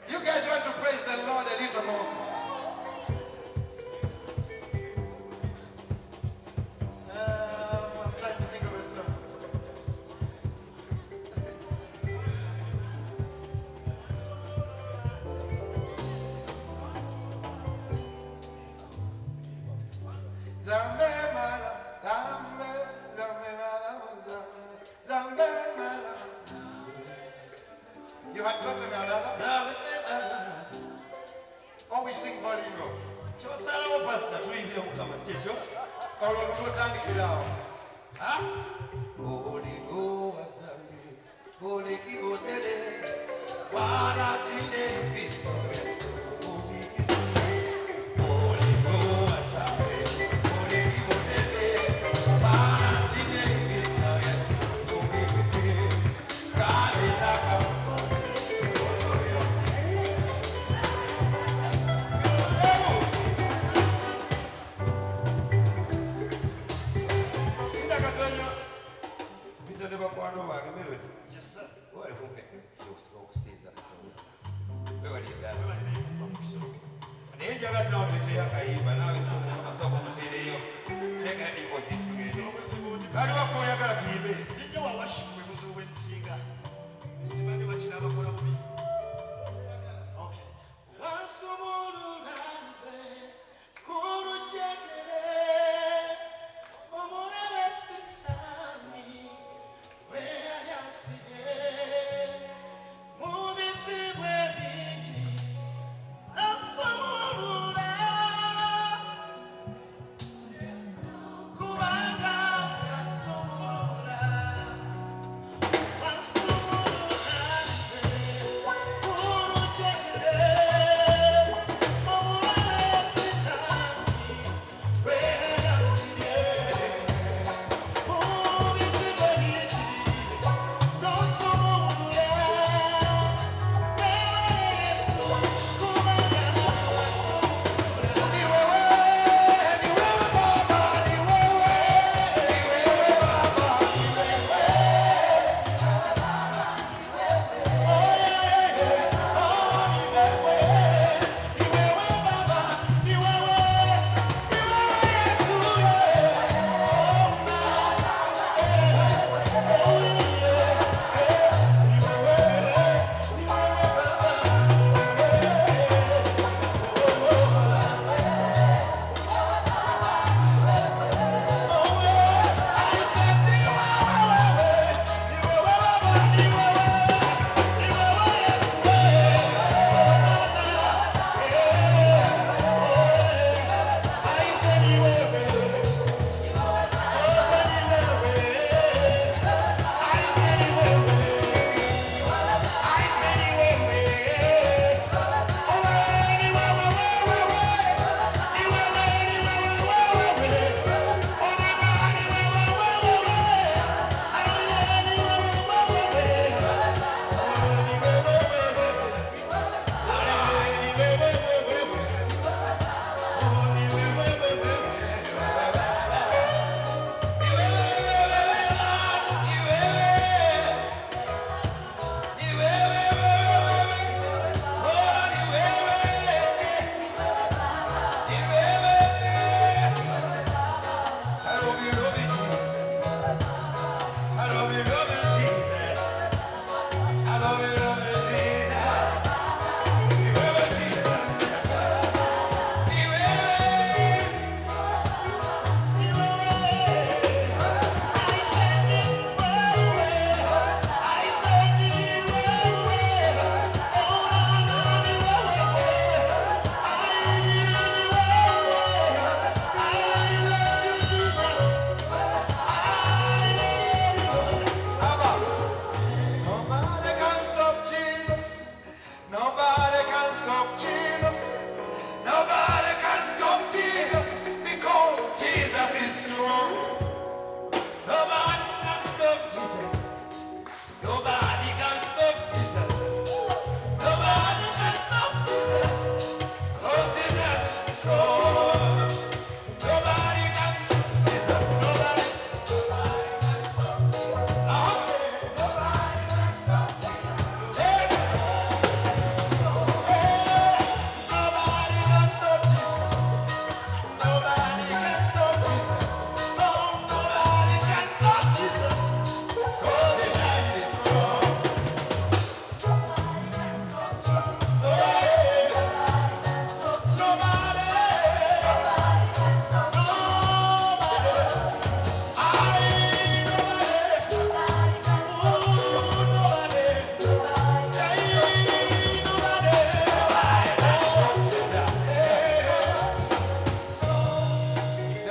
You guys want to praise the Lord a little more? I'm trying to think of a song. Zambe mala, zambe, zambe mala, zambe mala. You had gotten another? Oh, we sing Bolingo. Or we'll go down the down. Huh? Bolingo wasabi, Bolingo dele, wana tinde piso yeso, Bolingo wasabi, Bolingo dele, wana tinde piso yeso, sabe la Yes, sir. What a hope it was go see that. Where are you?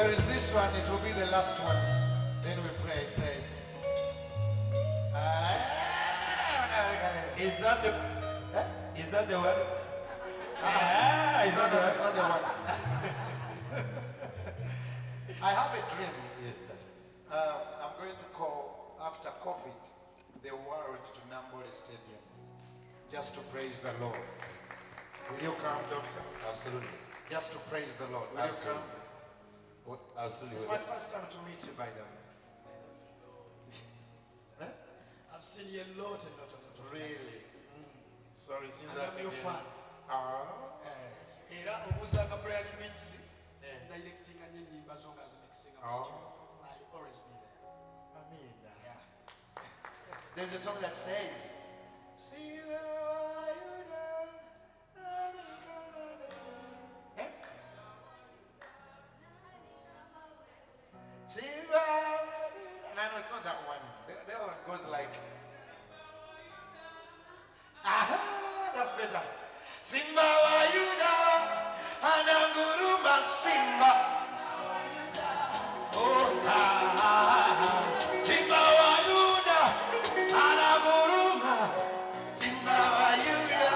There is this one, it will be the last one. Then we pray. It says, Is that the one? It's not the one. I have a dream. Yes, sir. I'm going to call after COVID the world to Nambole Stadium just to praise the Lord. Will you come, Doctor? Absolutely. Just to praise the Lord. Will Absolutely. you come? What? Absolutely. It's my first time to meet you, by the way. I've seen you a lot of Really? times. Sorry, since And that I'm your again. fan. Era obuzanga Brian Mix, directing and nyimba zonga mixing up studio. I'll always be there. Amen. Yeah. There's a song that says, see where are you now? Eh? See where no, it's not that one. The other one goes like, aha, that's better. Simba wa Yuda, ananguruma Simba. Oh, Simba wa Yuda, ananguruma. Simba wa Yuda,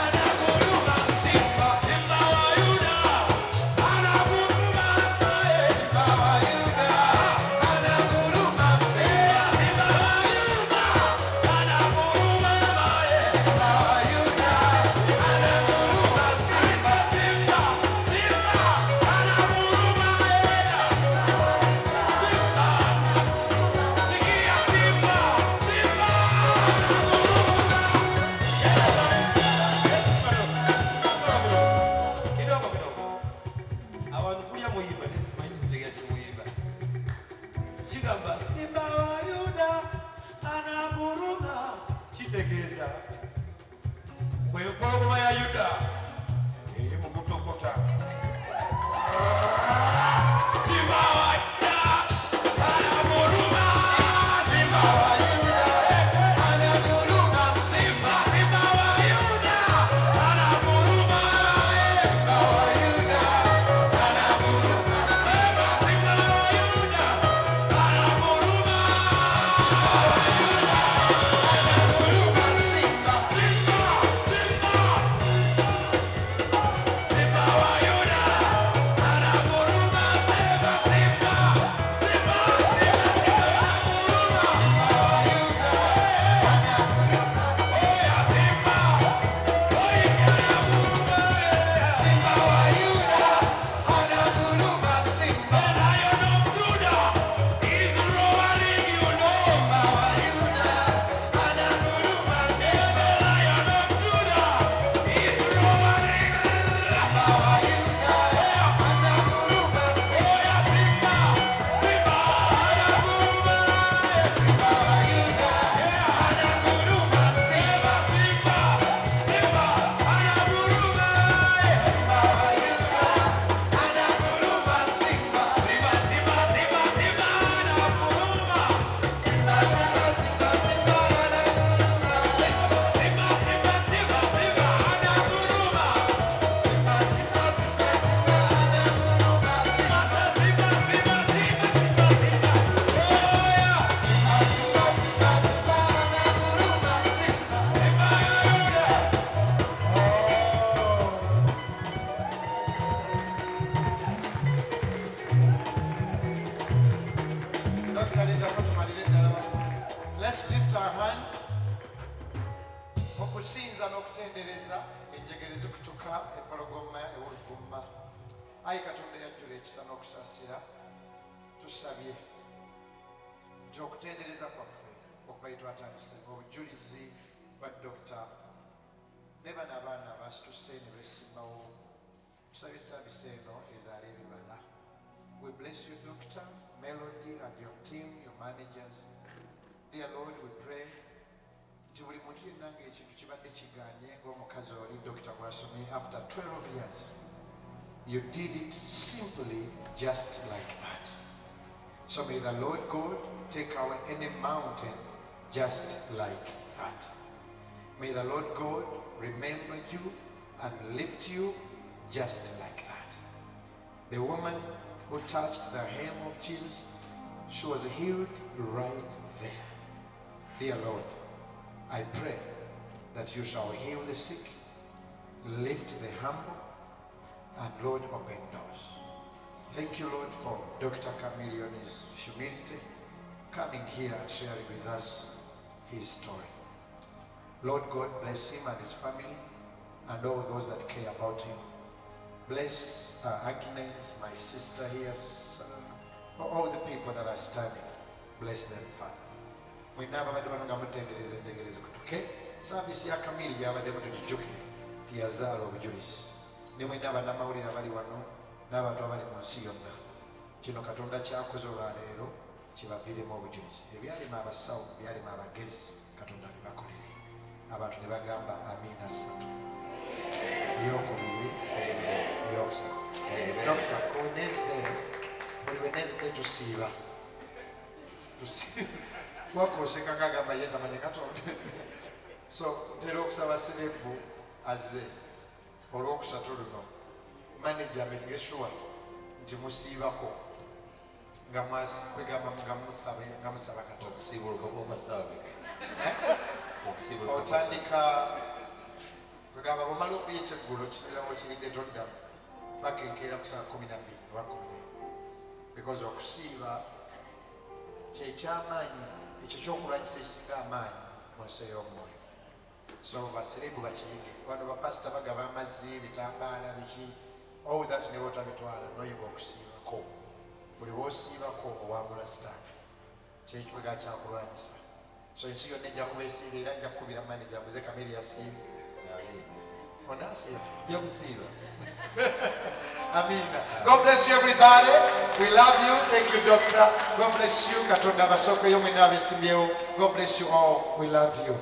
ananguruma Simba. Simba wa Yuda, ananguruma. Simba wa Yuda, ananguruma Simba. Simba wa Yuda, ananguruma. Simba wa Yuda, ananguruma Simba. Simba, Simba, ananguruma. Simba, sikia Simba, Simba. Kidogo kidogo. Abantu kulya muyimba nesimanyi kutegeeza muyimba. Kigamba Simba wa Yuda anaguruma. Kitegeeza bw'empologoma ya Yuda eri mu kutokota. Simba wa Yuda anaguruma. Simba wa Yuda Anaguruma Simba. Simba wa Yuda anaguruma. Simba wa Yuda, anaguruma Simba. Simba wa Yuda anaguruma. Anaguruma Simba. Simba, Simba, Simba wa Yuda anaguruma. Simba, Simba, Simba, Simba, oya Simba, oya anaguruma. Simba wa Yuda, anaguruma Simba. The Lion of Judah is roaring, you know. Simba wa Yuda, anaguruma Simba. The Lion of Judah is roaring. Simba wa Yuda, anaguruma Simba. Oya Simba, Simba anaguruma. Simba wa Yuda, anaguruma Simba. Simba, Simba anaguruma. Simba wa Yuda, anaguruma Simba. Simba, Simba, Simba, Simba anaguruma. Simba, Simba, Simba, Simba, anaguruma Simba. Simba, Simba, Simba, Simba anaguruma. Simba, Simba, Simba, Simba, anaguruma Simba. Simba, Simba, Simba, Simba, Simba. Oya Simba, Simba, Simba, Simba, anaguruma Simba. Simba ya Yuda. Dr. Linda Kotumalire ddala. Let's lift our hands. Okusinza n'okutendereza enjegere zikutuka empologoma ewuluguma. Ayi Katonda yajjula ekisa n'okusaasira, tusabye nti okutendereza kwaffe okuva gye twatandise obujulizi bwa Dr. ne bano abaana basituse ne beesimbawo, tusabye saabisi eno ezaala ebibala. We bless you, Doctor, Melody, and your team, your managers. Dear Lord, we pray nti buli muntu yenna ng'ekintu kibadde kiganye ng'omukazi oli Dr. Bwasomye after 12 years. You did it simply just like that. So may the Lord God take away any mountain just like that. May the Lord God remember you and lift you just like that. The woman who touched the hem of Jesus, she was healed right there. Dear Lord, I pray that you shall heal the sick, lift the humble, and Lord, open doors. Thank you, Lord, for Dr. Chameleon's humility, coming here and sharing with us his story. Lord God, bless him and his family and all those that care about him. Bless Agnes, my sister here, all the people that are standing. Bless them, Father. Mwenaba bade wano nga mutendereza enjegerezi kutuke. Service ya Kamili yabadde mutujjukire tiyazaala obujulizi. Ne mwenaba namawulire abali wano n'abantu abali mu nsi yonna. Kino Katonda kyakoze olwaleero kibaviiremu obujulizi. Ebyalema abasawo, byalema abagezi, Katonda bibakolere. Abantu ne bagamba amiina ssatu. Eyokubiri, eyokusatu. Dr. Buli Wednesday tusiiba. Twakoseka kagamba ye tamanye Katonda. So ntera okusaba Serebu azze olwokusatu luno. Manager make sure nti musiibako nga kwegamba nga musaba Katonda. Okusiibuluka kw'omasabika. Otandika kwegamba bw'omala okuya ekyeggulo kisigalawo kiridde toddamu bakenkeera ku saa 12 oba 10. Because okusiiba kyekyamaanyi ekyo kyokulwanyisa ekisinga amaanyi mu nsi ey'omwoyo. So baserebu bakiyige wano bapasita bagaba amazzi bitambaala biki all that ne botabitwala noyiga okusiibako. Buli bw'osiibako owangula sitaani kyekikwega kyakulwanyisa. So ensi yonna ejja kuba esiiba era nja kukubira manager muze Kamili yasiiba. Onasiiba Yakusiiba. Amina. God bless you, everybody. We love you. Thank you, Doctor. God bless you. Katonda abasooka yo mwenna abesimbyewo. God bless you all. We love you.